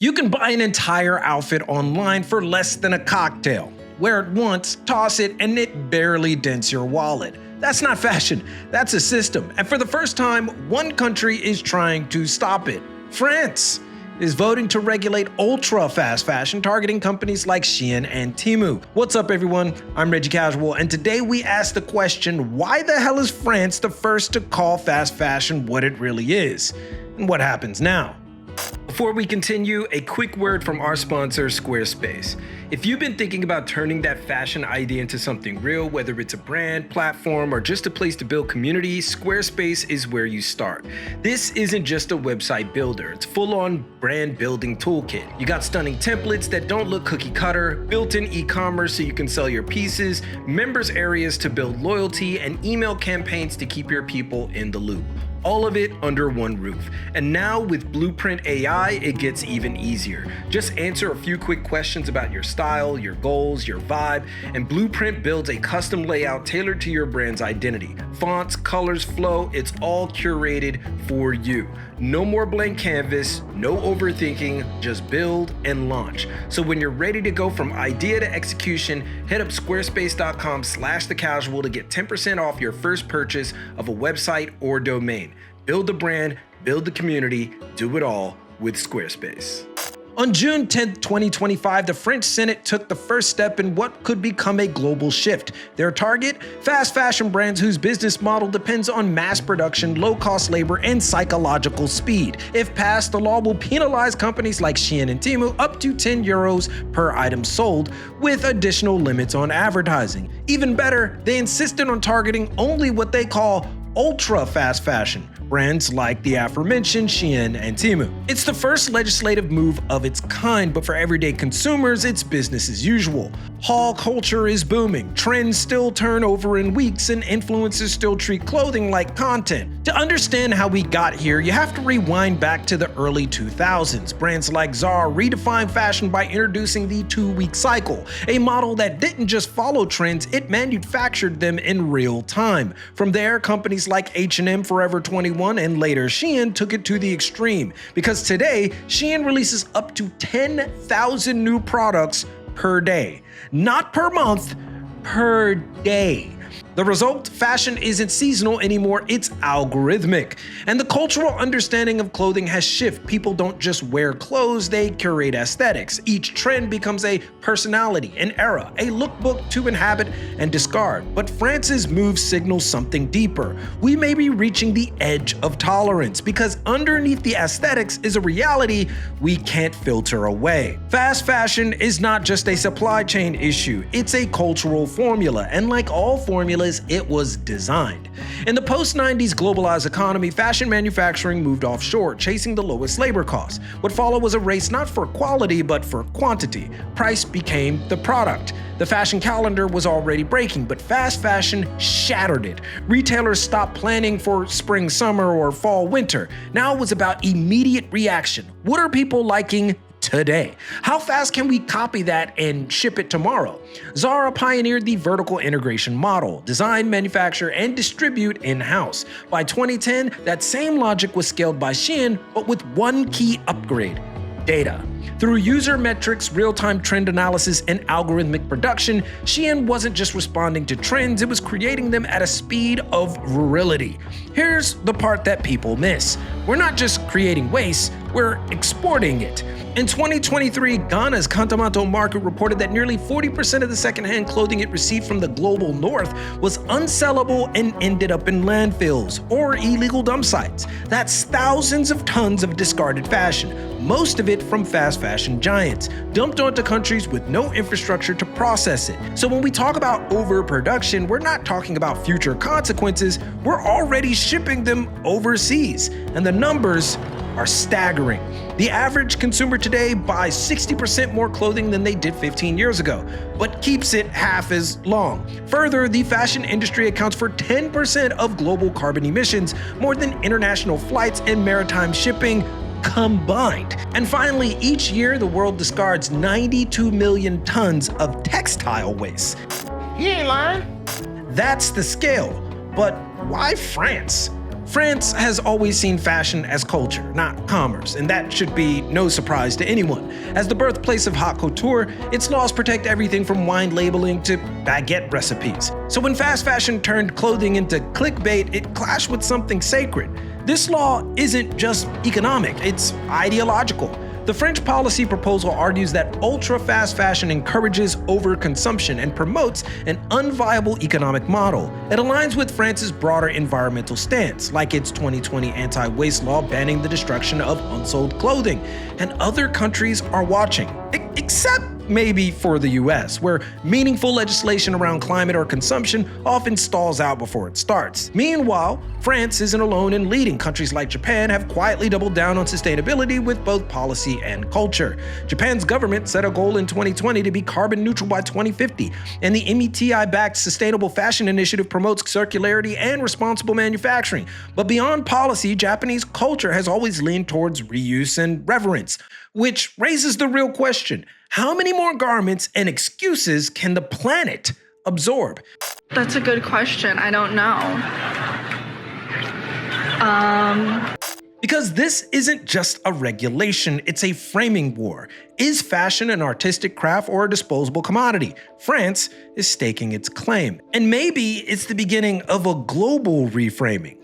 You can buy an entire outfit online for less than a cocktail. Wear it once, toss it, and it barely dents your wallet. That's not fashion, that's a system. And for the first time, one country is trying to stop it. France is voting to regulate ultra fast fashion, targeting companies like Shein and Temu. What's up, everyone? I'm Reggie Casual, and today we ask the question, why the hell is France the first to call fast fashion what it really is? And what happens now? Before we continue, a quick word from our sponsor, Squarespace. If you've been thinking about turning that fashion idea into something real, whether it's a brand, platform, or just a place to build community, Squarespace is where you start. This isn't just a website builder, it's full-on brand building toolkit. You got stunning templates that don't look cookie cutter, built-in e-commerce so you can sell your pieces, members areas to build loyalty, and email campaigns to keep your people in the loop. All of it under one roof. And now with Blueprint AI, it gets even easier. Just answer a few quick questions about your style, your goals, your vibe, and Blueprint builds a custom layout tailored to your brand's identity. Fonts, colors, flow, it's all curated for you. No more blank canvas, no overthinking, just build and launch. So when you're ready to go from idea to execution, head up squarespace.com/thecasual to get 10% off your first purchase of a website or domain. Build the brand, build the community, do it all with Squarespace. On June 10, 2025, the French Senate took the first step in what could become a global shift. Their target? Fast fashion brands whose business model depends on mass production, low-cost labor, and psychological speed. If passed, the law will penalize companies like Shein and Temu up to €10 per item sold, with additional limits on advertising. Even better, they insisted on targeting only what they call ultra fast fashion, brands like the aforementioned Shein and Temu. It's the first legislative move of its kind, but for everyday consumers, it's business as usual. Haul culture is booming, trends still turn over in weeks, and influencers still treat clothing like content. To understand how we got here, you have to rewind back to the early 2000s. Brands like Zara redefined fashion by introducing the 2-week cycle, a model that didn't just follow trends, it manufactured them in real time. From there, companies like H&M, Forever 21, and later Shein took it to the extreme, because today, Shein releases up to 10,000 new products per day. Not per month, per day. The result? Fashion isn't seasonal anymore, it's algorithmic. And the cultural understanding of clothing has shifted. People don't just wear clothes, they curate aesthetics. Each trend becomes a personality, an era, a lookbook to inhabit and discard. But France's move signals something deeper. We may be reaching the edge of tolerance, because underneath the aesthetics is a reality we can't filter away. Fast fashion is not just a supply chain issue, it's a cultural formula, and like all formulas, it was designed. In the post-90s globalized economy, fashion manufacturing moved offshore, chasing the lowest labor costs. What followed was a race not for quality, but for quantity. Price became the product. The fashion calendar was already breaking, but fast fashion shattered it. Retailers stopped planning for spring, summer, or fall, winter. Now it was about immediate reaction. What are people liking today? How fast can we copy that and ship it tomorrow? Zara pioneered the vertical integration model, design, manufacture, and distribute in-house. By 2010, that same logic was scaled by Shein, but with one key upgrade: data. Through user metrics, real-time trend analysis, and algorithmic production, Shein wasn't just responding to trends, it was creating them at a speed of virility. Here's the part that people miss. We're not just creating waste, we're exporting it. In 2023, Ghana's Kantamanto market reported that nearly 40% of the secondhand clothing it received from the global north was unsellable and ended up in landfills or illegal dump sites. That's thousands of tons of discarded fashion, most of it from fast fashion giants, dumped onto countries with no infrastructure to process it. So when we talk about overproduction, we're not talking about future consequences, we're already shipping them overseas. And the numbers are staggering. The average consumer today buys 60% more clothing than they did 15 years ago, but keeps it half as long. Further, the fashion industry accounts for 10% of global carbon emissions, more than international flights and maritime shipping combined. And finally, each year the world discards 92 million tons of textile waste. He ain't lying. That's the scale. But why France? France has always seen fashion as culture, not commerce, and that should be no surprise to anyone. As the birthplace of haute couture, its laws protect everything from wine labeling to baguette recipes. So when fast fashion turned clothing into clickbait, it clashed with something sacred. This law isn't just economic, it's ideological. The French policy proposal argues that ultra-fast fashion encourages overconsumption and promotes an unviable economic model. It aligns with France's broader environmental stance, like its 2020 anti-waste law banning the destruction of unsold clothing. And other countries are watching, except maybe for the US, where meaningful legislation around climate or consumption often stalls out before it starts. Meanwhile, France isn't alone in leading. Countries like Japan have quietly doubled down on sustainability with both policy and culture. Japan's government set a goal in 2020 to be carbon neutral by 2050, and the METI-backed Sustainable Fashion Initiative promotes circularity and responsible manufacturing. But beyond policy, Japanese culture has always leaned towards reuse and reverence, which raises the real question: how many more garments and excuses can the planet absorb? That's a good question. I don't know. Because this isn't just a regulation, it's a framing war. Is fashion an artistic craft or a disposable commodity? France is staking its claim. And maybe it's the beginning of a global reframing.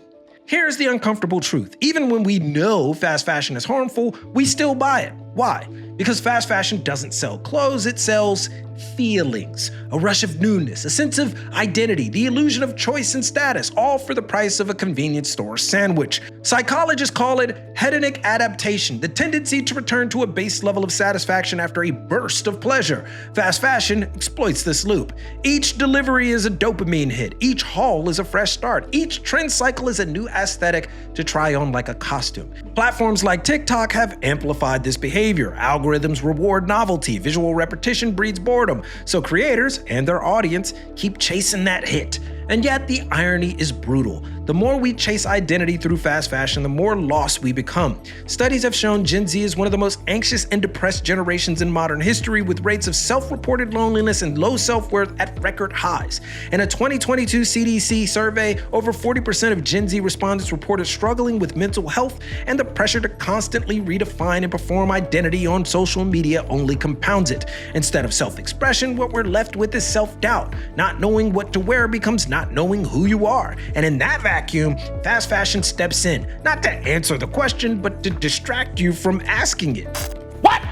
Here's the uncomfortable truth. Even when we know fast fashion is harmful, we still buy it. Why? Because fast fashion doesn't sell clothes, it sells feelings, a rush of newness, a sense of identity, the illusion of choice and status, all for the price of a convenience store sandwich. Psychologists call it hedonic adaptation, the tendency to return to a base level of satisfaction after a burst of pleasure. Fast fashion exploits this loop. Each delivery is a dopamine hit, each haul is a fresh start, each trend cycle is a new aesthetic to try on like a costume. Platforms like TikTok have amplified this behavior. Algorithms reward novelty, visual repetition breeds boredom, so creators and their audience keep chasing that hit. And yet the irony is brutal. The more we chase identity through fast fashion, the more lost we become. Studies have shown Gen Z is one of the most anxious and depressed generations in modern history, with rates of self-reported loneliness and low self-worth at record highs. In a 2022 CDC survey, over 40% of Gen Z respondents reported struggling with mental health, and the pressure to constantly redefine and perform identity on social media only compounds it. Instead of self-expression, what we're left with is self-doubt. Not knowing what to wear becomes not knowing who you are. And in that vacuum, fast fashion steps in, not to answer the question, but to distract you from asking it. What?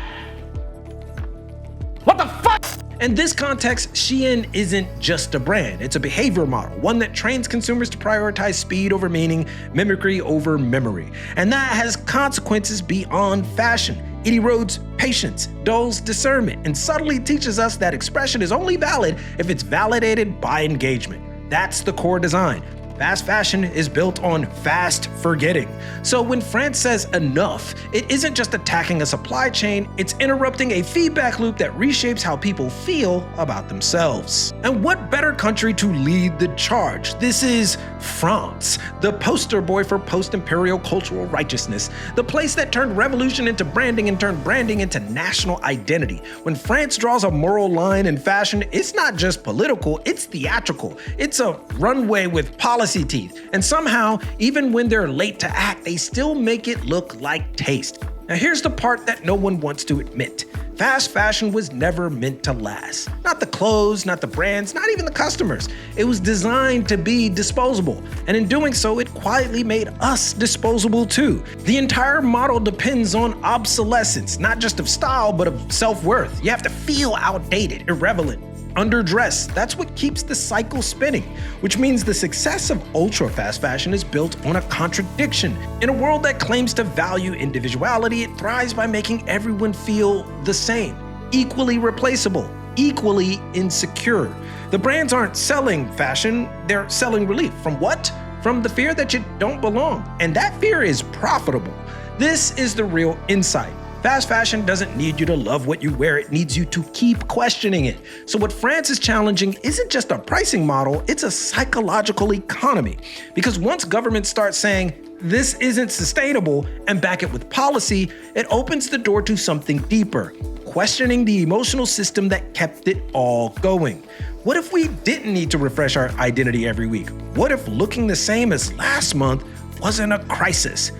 What the fuck? In this context, Shein isn't just a brand, it's a behavior model, one that trains consumers to prioritize speed over meaning, mimicry over memory. And that has consequences beyond fashion. It erodes patience, dulls discernment, and subtly teaches us that expression is only valid if it's validated by engagement. That's the core design. Fast fashion is built on fast forgetting. So when France says enough, it isn't just attacking a supply chain, it's interrupting a feedback loop that reshapes how people feel about themselves. And what better country to lead the charge? This is France, the poster boy for post-imperial cultural righteousness, the place that turned revolution into branding and turned branding into national identity. When France draws a moral line in fashion, it's not just political, it's theatrical. It's a runway with policy teeth, and somehow, even when they're late to act, they still make it look like taste. Now here's the part that no one wants to admit. Fast fashion was never meant to last. Not the clothes, not the brands, not even the customers. It was designed to be disposable, and in doing so, it quietly made us disposable too. The entire model depends on obsolescence, not just of style, but of self-worth. You have to feel outdated, irrelevant, underdressed. That's what keeps the cycle spinning, which means the success of ultra fast fashion is built on a contradiction. In a world that claims to value individuality, it thrives by making everyone feel the same, equally replaceable, equally insecure. The brands aren't selling fashion, they're selling relief. From what? From the fear that you don't belong. And that fear is profitable. This is the real insight. Fast fashion doesn't need you to love what you wear, it needs you to keep questioning it. So what France is challenging isn't just a pricing model, it's a psychological economy. Because once governments start saying, this isn't sustainable, and back it with policy, it opens the door to something deeper, questioning the emotional system that kept it all going. What if we didn't need to refresh our identity every week? What if looking the same as last month wasn't a crisis.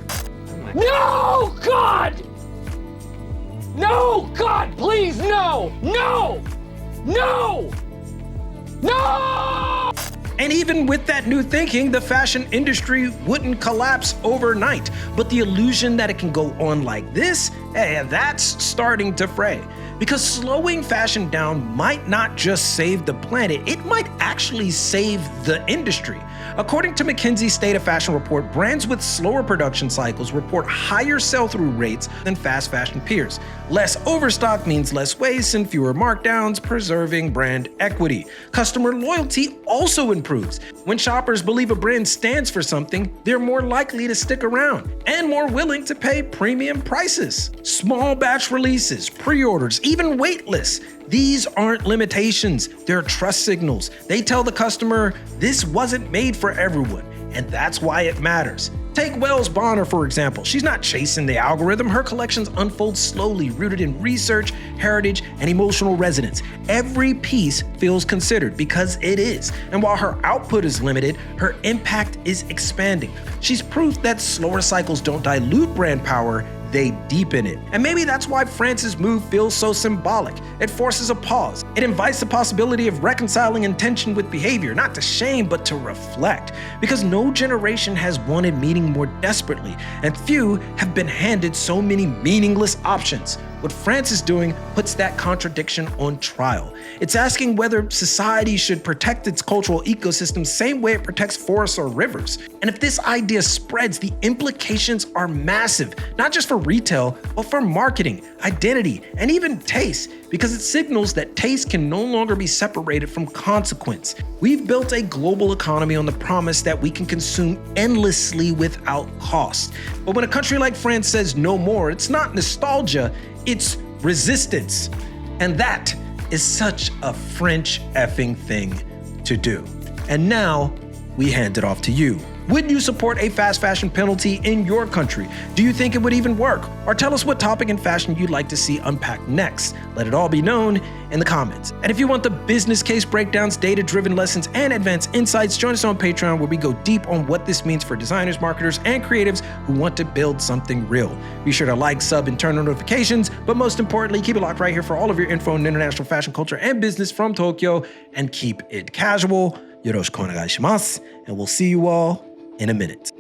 No, God! No, God, please, no! No! No! No! And even with that new thinking, the fashion industry wouldn't collapse overnight. But the illusion that it can go on like this, that's starting to fray. Because slowing fashion down might not just save the planet, it might actually save the industry. According to McKinsey's State of Fashion report, brands with slower production cycles report higher sell-through rates than fast fashion peers. Less overstock means less waste and fewer markdowns, preserving brand equity. Customer loyalty also improves. When shoppers believe a brand stands for something, they're more likely to stick around and more willing to pay premium prices. Small batch releases, pre-orders, even wait lists. These aren't limitations, they're trust signals. They tell the customer this wasn't made for everyone, and that's why it matters. Take Wells Bonner, for example. She's not chasing the algorithm. Her collections unfold slowly, rooted in research, heritage, and emotional resonance. Every piece feels considered because it is. And while her output is limited, her impact is expanding. She's proof that slower cycles don't dilute brand power, they deepen it. And maybe that's why France's move feels so symbolic. It forces a pause. It invites the possibility of reconciling intention with behavior, not to shame, but to reflect. Because no generation has wanted meaning more desperately, and few have been handed so many meaningless options. What France is doing puts that contradiction on trial. It's asking whether society should protect its cultural ecosystem same way it protects forests or rivers. And if this idea spreads, the implications are massive, not just for retail, but for marketing, identity, and even taste, because it signals that taste can no longer be separated from consequence. We've built a global economy on the promise that we can consume endlessly without cost. But when a country like France says no more, it's not nostalgia, it's resistance. And that is such a French effing thing to do. And now we hand it off to you. Would you support a fast fashion penalty in your country? Do you think it would even work? Or tell us what topic in fashion you'd like to see unpacked next. Let it all be known in the comments. And if you want the business case breakdowns, data-driven lessons, and advanced insights, join us on Patreon where we go deep on what this means for designers, marketers, and creatives who want to build something real. Be sure to like, sub, and turn on notifications, but most importantly, keep it locked right here for all of your info on international fashion culture and business from Tokyo, and keep it casual. Yoroshiku onegai shimasu, and we'll see you all in a minute.